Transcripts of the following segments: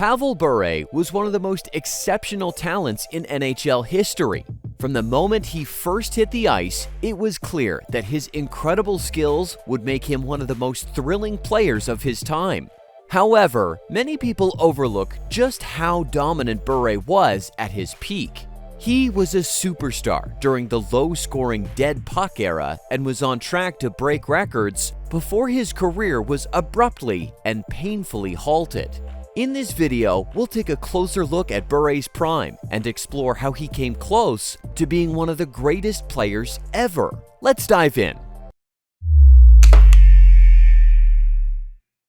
Pavel Bure was one of the most exceptional talents in NHL history. From the moment he first hit the ice, it was clear that his incredible skills would make him one of the most thrilling players of his time. However, many people overlook just how dominant Bure was at his peak. He was a superstar during the low-scoring dead puck era and was on track to break records before his career was abruptly and painfully halted. In this video, we'll take a closer look at Bure's prime and explore how he came close to being one of the greatest players ever. Let's dive in.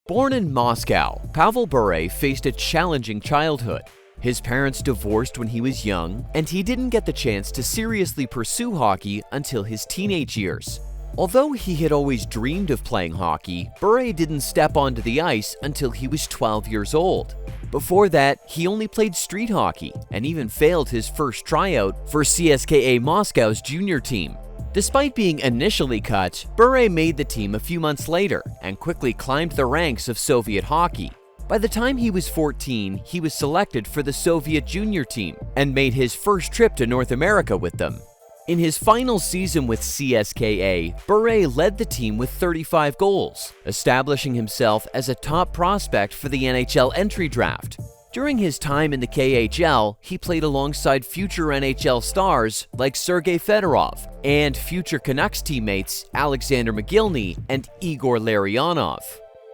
Born in Moscow, Pavel Bure faced a challenging childhood. His parents divorced when he was young, and he didn't get the chance to seriously pursue hockey until his teenage years. Although he had always dreamed of playing hockey, Bure didn't step onto the ice until he was 12 years old. Before that, he only played street hockey and even failed his first tryout for CSKA Moscow's junior team. Despite being initially cut, Bure made the team a few months later and quickly climbed the ranks of Soviet hockey. By the time he was 14, he was selected for the Soviet junior team and made his first trip to North America with them. In his final season with CSKA, Bure led the team with 35 goals, establishing himself as a top prospect for the NHL entry draft. During his time in the KHL, he played alongside future NHL stars like Sergei Fedorov and future Canucks teammates Alexander Mogilny and Igor Larionov.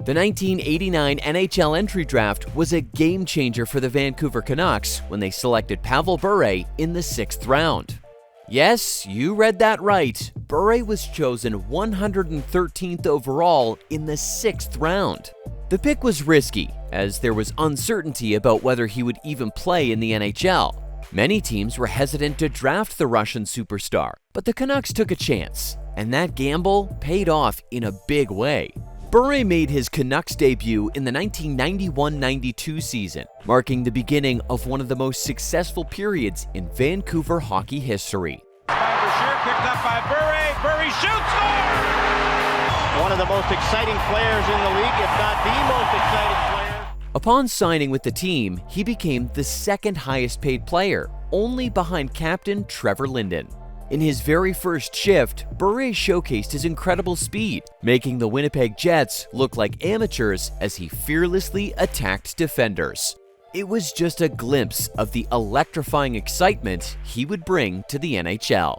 The 1989 NHL entry draft was a game-changer for the Vancouver Canucks when they selected Pavel Bure in the 6th round. Yes, you read that right. Bure was chosen 113th overall in the 6th round. The pick was risky, as there was uncertainty about whether he would even play in the NHL. Many teams were hesitant to draft the Russian superstar, but the Canucks took a chance, and that gamble paid off in a big way. Bure made his Canucks debut in the 1991-92 season, marking the beginning of one of the most successful periods in Vancouver hockey history. Picked up by Bure. Bure shoots, score! One of the most exciting players in the league, if not the most exciting player. Upon signing with the team, he became the second highest paid player, only behind captain Trevor Linden. In his very first shift, Bure showcased his incredible speed, making the Winnipeg Jets look like amateurs as he fearlessly attacked defenders. It was just a glimpse of the electrifying excitement he would bring to the NHL.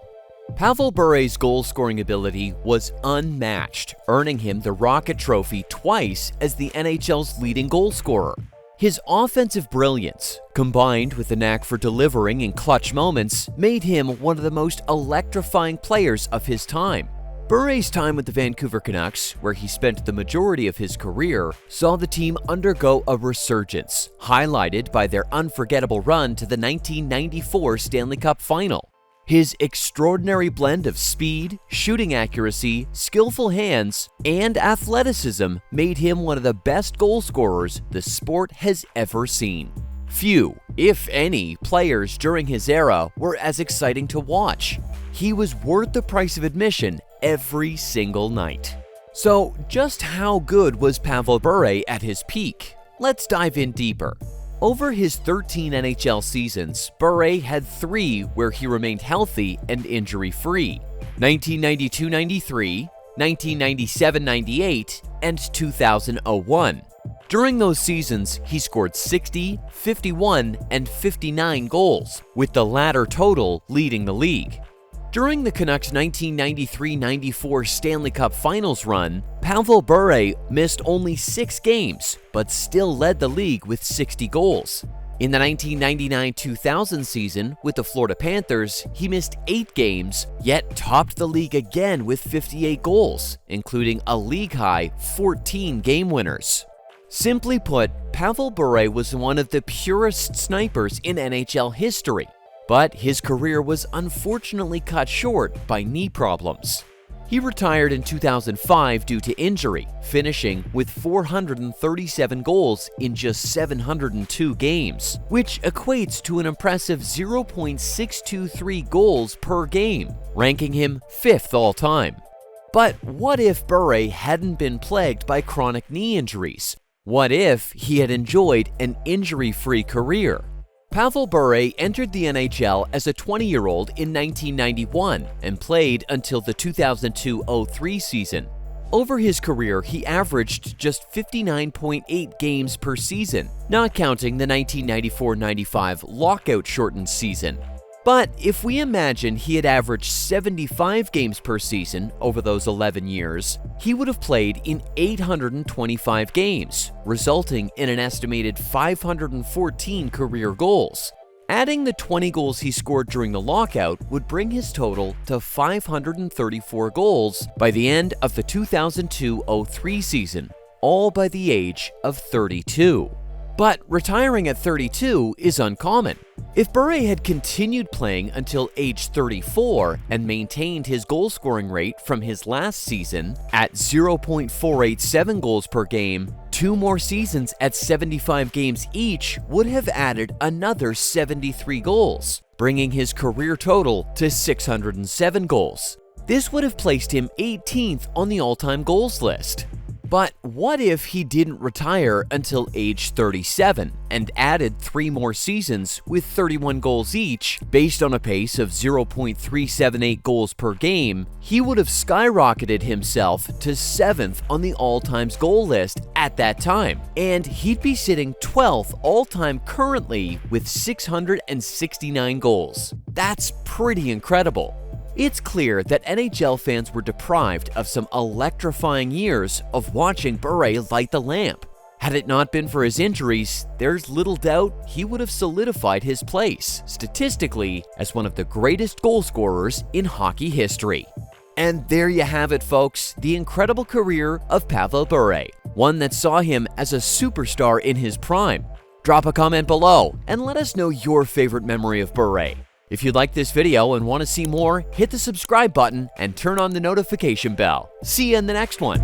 Pavel Bure's goal-scoring ability was unmatched, earning him the Rocket Trophy twice as the NHL's leading goal scorer. His offensive brilliance, combined with the knack for delivering in clutch moments, made him one of the most electrifying players of his time. Bure's time with the Vancouver Canucks, where he spent the majority of his career, saw the team undergo a resurgence, highlighted by their unforgettable run to the 1994 Stanley Cup Final. His extraordinary blend of speed, shooting accuracy, skillful hands, and athleticism made him one of the best goal scorers the sport has ever seen. Few, if any, players during his era were as exciting to watch. He was worth the price of admission every single night. So, just how good was Pavel Bure at his peak? Let's dive in deeper. Over his 13 NHL seasons, Bure had 3 where he remained healthy and injury-free: 1992-93, 1997-98, and 2000-01. During those seasons, he scored 60, 51, and 59 goals, with the latter total leading the league. During the Canucks' 1993-94 Stanley Cup Finals run, Pavel Bure missed only 6 games, but still led the league with 60 goals. In the 1999-2000 season with the Florida Panthers, he missed 8 games, yet topped the league again with 58 goals, including a league-high 14 game winners. Simply put, Pavel Bure was one of the purest snipers in NHL history. But his career was unfortunately cut short by knee problems. He retired in 2005 due to injury, finishing with 437 goals in just 702 games, which equates to an impressive 0.623 goals per game, ranking him 5th all-time. But what if Bure hadn't been plagued by chronic knee injuries? What if he had enjoyed an injury-free career? Pavel Bure entered the NHL as a 20-year-old in 1991 and played until the 2002-03 season. Over his career, he averaged just 59.8 games per season, not counting the 1994-95 lockout-shortened season. But if we imagine he had averaged 75 games per season over those 11 years, he would have played in 825 games, resulting in an estimated 514 career goals. Adding the 20 goals he scored during the lockout would bring his total to 534 goals by the end of the 2002-03 season, all by the age of 32. But retiring at 32 is uncommon. If Bure had continued playing until age 34 and maintained his goal-scoring rate from his last season at 0.487 goals per game, 2 more seasons at 75 games each would have added another 73 goals, bringing his career total to 607 goals. This would have placed him 18th on the all-time goals list. But what if he didn't retire until age 37 and added 3 more seasons with 31 goals each based on a pace of 0.378 goals per game? He would have skyrocketed himself to 7th on the all-time goal list at that time, and he'd be sitting 12th all-time currently with 669 goals. That's pretty incredible. It's clear that NHL fans were deprived of some electrifying years of watching Bure light the lamp. Had it not been for his injuries, there's little doubt he would have solidified his place, statistically, as one of the greatest goal scorers in hockey history. And there you have it, folks, the incredible career of Pavel Bure, one that saw him as a superstar in his prime. Drop a comment below and let us know your favorite memory of Bure. If you like this video and want to see more, hit the subscribe button and turn on the notification bell. See you in the next one.